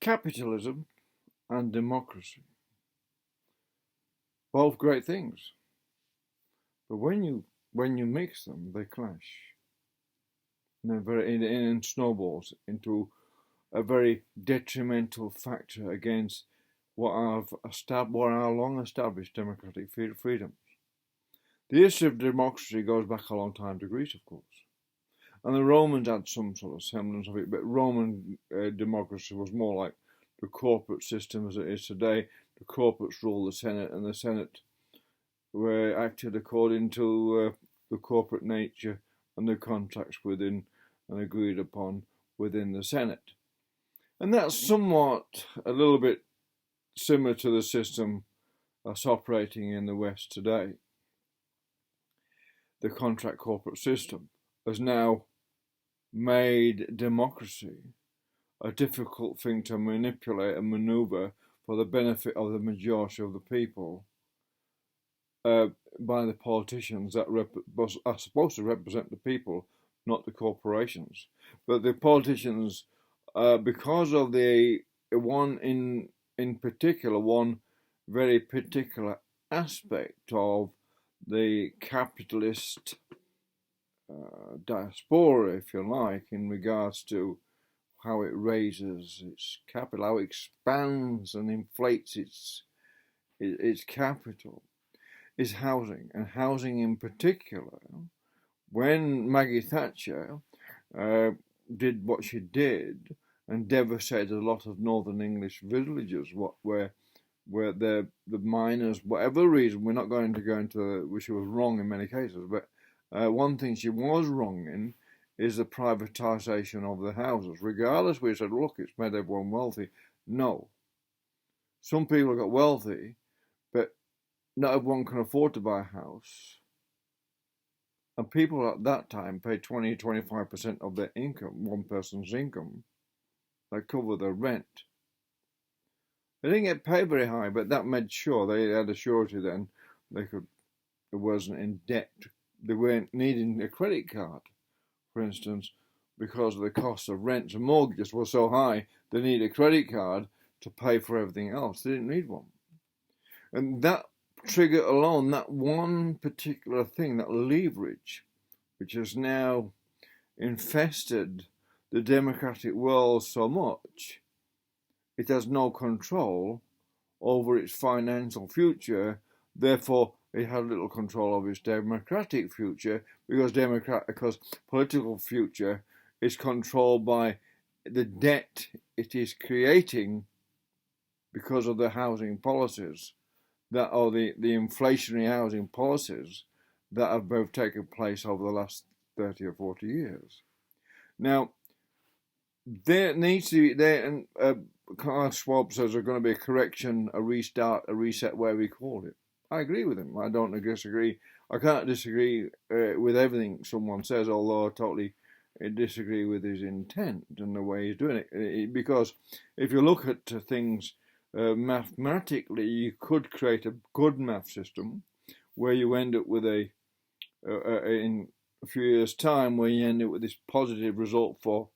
Capitalism and democracy, both great things, but when you mix them, they clash, and in snowballs into a very detrimental factor against what our long-established democratic freedoms. The history of democracy goes back a long time to Greece, of course, and the Romans had some sort of semblance of it, but Roman democracy was more like the corporate system as it is today. The corporates ruled the Senate, and the Senate were acted according to the corporate nature and the contracts within and agreed upon within the Senate. And that's somewhat a little bit similar to the system that's operating in the West today. The contract corporate system has now made democracy a difficult thing to manipulate and maneuver for the benefit of the majority of the people by the politicians that are supposed to represent the people, not the corporations. But the politicians, because of the one very particular aspect of the capitalist diaspora, if you like, in regards to how it raises its capital, how it expands and inflates its capital, is housing, and housing in particular. When Maggie Thatcher did what she did and devastated a lot of northern English villages, where the miners, whatever reason, we're not going to go into which she was wrong in many cases, but one thing she was wrong in is the privatisation of the houses. Regardless, we said, look, it's made everyone wealthy. No. Some people got wealthy, but not everyone can afford to buy a house. And people at that time paid 20-25% of their income, one person's income, that covered their rent. They didn't get paid very high, but that made sure they had a surety then it wasn't in debt. They weren't needing a credit card, for instance, because the cost of rents and mortgages were so high, they needed a credit card to pay for everything else. They didn't need one. And that trigger alone, that one particular thing, that leverage, which has now infested the democratic world so much, it has no control over its financial future. Therefore, it has little control over its democratic future, because political future is controlled by the debt it is creating because of the housing policies that are the inflationary housing policies that have both taken place over the last 30 or 40 years. Now, there needs to be, Carl Schwab says there's going to be a correction, a restart, a reset, whatever we call it. I agree with him. I don't disagree. I can't disagree with everything someone says, although I totally disagree with his intent and the way he's doing it. Because if you look at things mathematically, you could create a good math system where you end up with in a few years' time, where you end up with this positive result for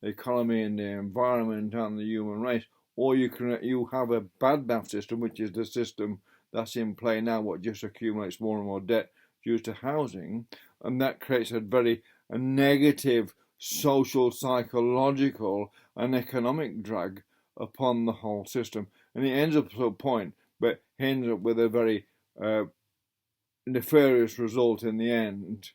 the economy and the environment and the human race, or you have a bad math system, which is the system that's in play now, what just accumulates more and more debt due to housing, and that creates a negative social, psychological, and economic drag upon the whole system, and it ends up to a point, but ends up with a very nefarious result in the end.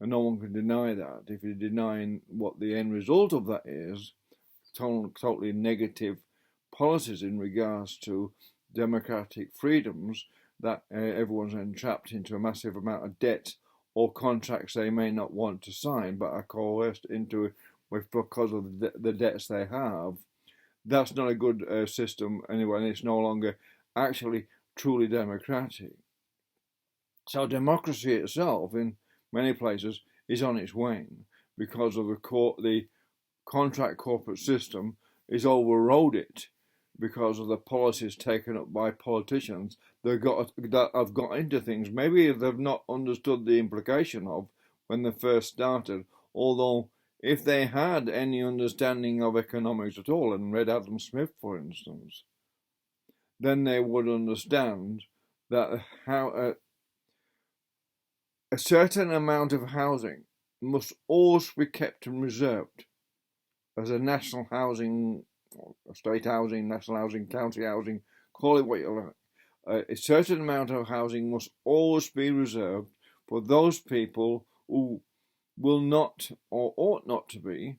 And no one can deny that. If you're denying what the end result of that is, totally negative policies in regards to democratic freedoms, that everyone's entrapped into a massive amount of debt or contracts they may not want to sign but are coerced into it because of the debts they have. That's not a good system anyway, and it's no longer actually truly democratic. So democracy itself, in many places, is on its wane because of the contract corporate system is overrode it because of the policies taken up by politicians that have got into things. Maybe they've not understood the implication of when they first started, although if they had any understanding of economics at all and read Adam Smith, for instance, then they would understand that how a certain amount of housing must always be kept and reserved as a national housing, state housing, national housing, county housing, call it what you like. A certain amount of housing must always be reserved for those people who will not or ought not to be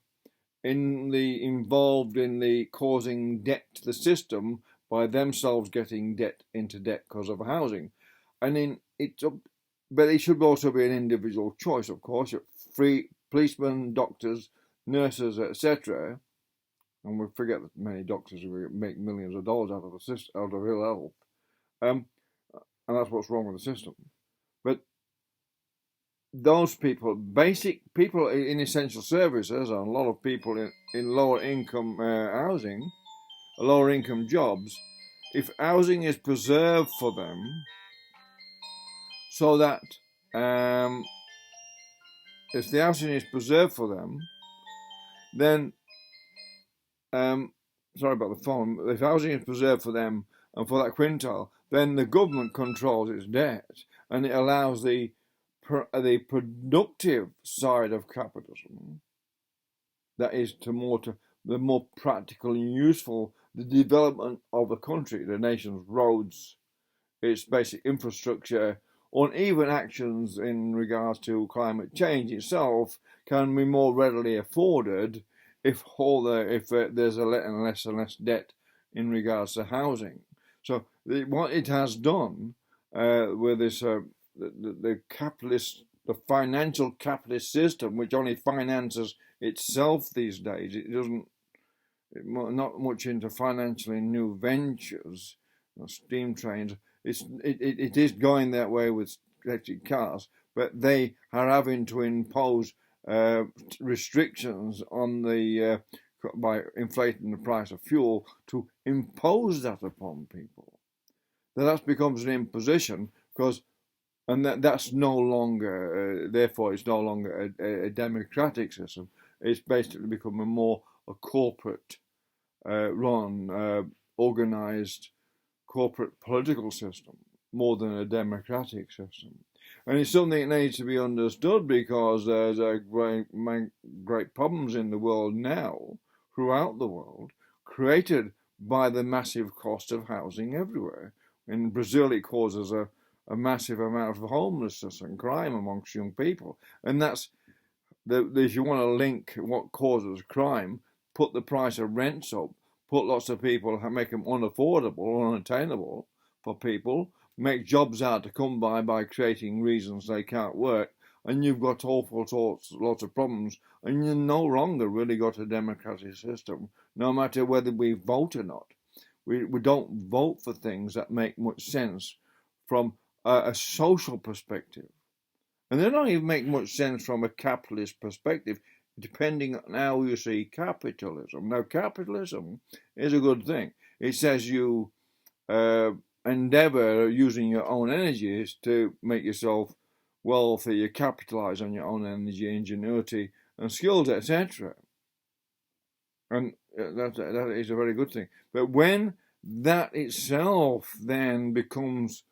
involved in the causing debt to the system by themselves getting into debt because of housing. And but it should also be an individual choice, of course. Free policemen, doctors, nurses, etc. And we forget that many doctors make millions of dollars out of ill health, and that's what's wrong with the system. But those people, basic people in essential services, and a lot of people in lower income housing, lower income jobs, if housing is preserved for them, so that if the housing is preserved for them, then sorry about the phone. If housing is preserved for them and for that quintile, then the government controls its debt, and it allows the productive side of capitalism, that is the more practical and useful, the development of the country, the nation's roads, its basic infrastructure, or even actions in regards to climate change itself, can be more readily afforded if there's less and less debt in regards to housing. So what it has done with this the financial capitalist system, which only finances itself these days, it doesn't, not much into financially new ventures, steam trains. It is going that way with electric cars, but they are having to impose restrictions on by inflating the price of fuel to impose that upon people. Now that becomes an imposition that's no longer, therefore it's no longer a democratic system. It's basically become a corporate run, organized corporate political system more than a democratic system. And it's something that needs to be understood because there's great problems in the world now, throughout the world, created by the massive cost of housing everywhere. In Brazil, it causes a massive amount of homelessness and crime amongst young people. And that's, if you want to link what causes crime, put the price of rents up, put lots of people, make them unaffordable or unattainable for people, make jobs hard to come by creating reasons they can't work, and you've got lots of problems, and you no longer really got a democratic system, no matter whether we vote or not. We don't vote for things that make much sense from a social perspective. And they don't even make much sense from a capitalist perspective, depending on how you see capitalism. Now, capitalism is a good thing. It says you endeavor using your own energies to make yourself wealthy, you capitalize on your own energy, ingenuity, and skills, etc. And that is a very good thing. But when that itself then becomes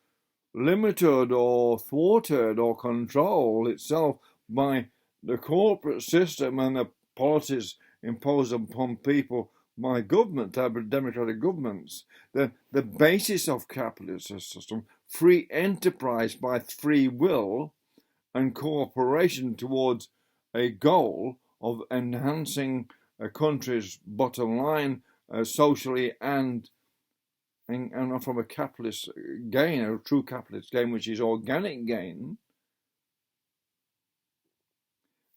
limited or thwarted or controlled itself by the corporate system and the policies imposed upon people by government, democratic governments, then the basis of capitalist system, free enterprise by free will and cooperation towards a goal of enhancing a country's bottom line socially and from a capitalist gain, a true capitalist gain, which is organic gain,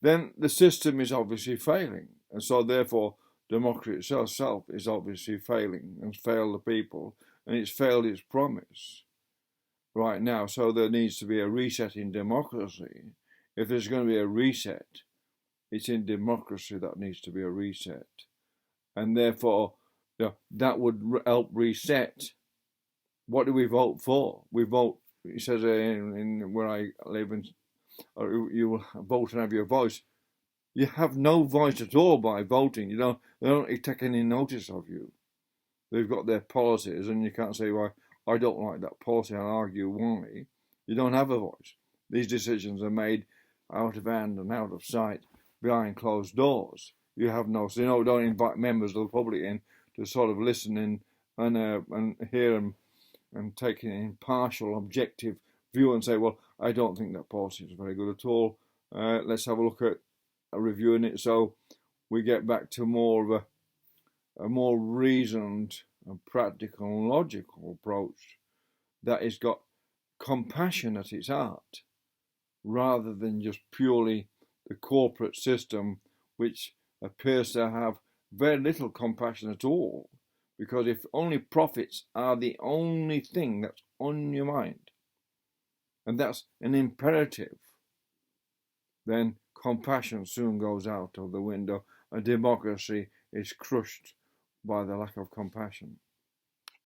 then the system is obviously failing. And so therefore democracy itself is obviously failing and failed the people, and it's failed its promise right now. So there needs to be a reset in democracy. If there's going to be a reset, it's in democracy that needs to be a reset. And therefore, that would help reset. What do we vote for? We vote, it says in where I live, you vote and have your voice. You have no voice at all by voting. They don't take any notice of you. They've got their policies, and you can't say, well, I don't like that policy, I'll argue why. You don't have a voice. These decisions are made out of hand and out of sight, behind closed doors. You have no, so don't invite members of the public in to sort of listen in and hear and take an impartial, objective view and say, well, I don't think that policy is very good at all. Let's have a look at reviewing it, so we get back to more of a more reasoned and practical and logical approach that has got compassion at its heart, rather than just purely the corporate system, which appears to have very little compassion at all. Because if only profits are the only thing that's on your mind, and that's an imperative, then compassion soon goes out of the window, and democracy is crushed by the lack of compassion.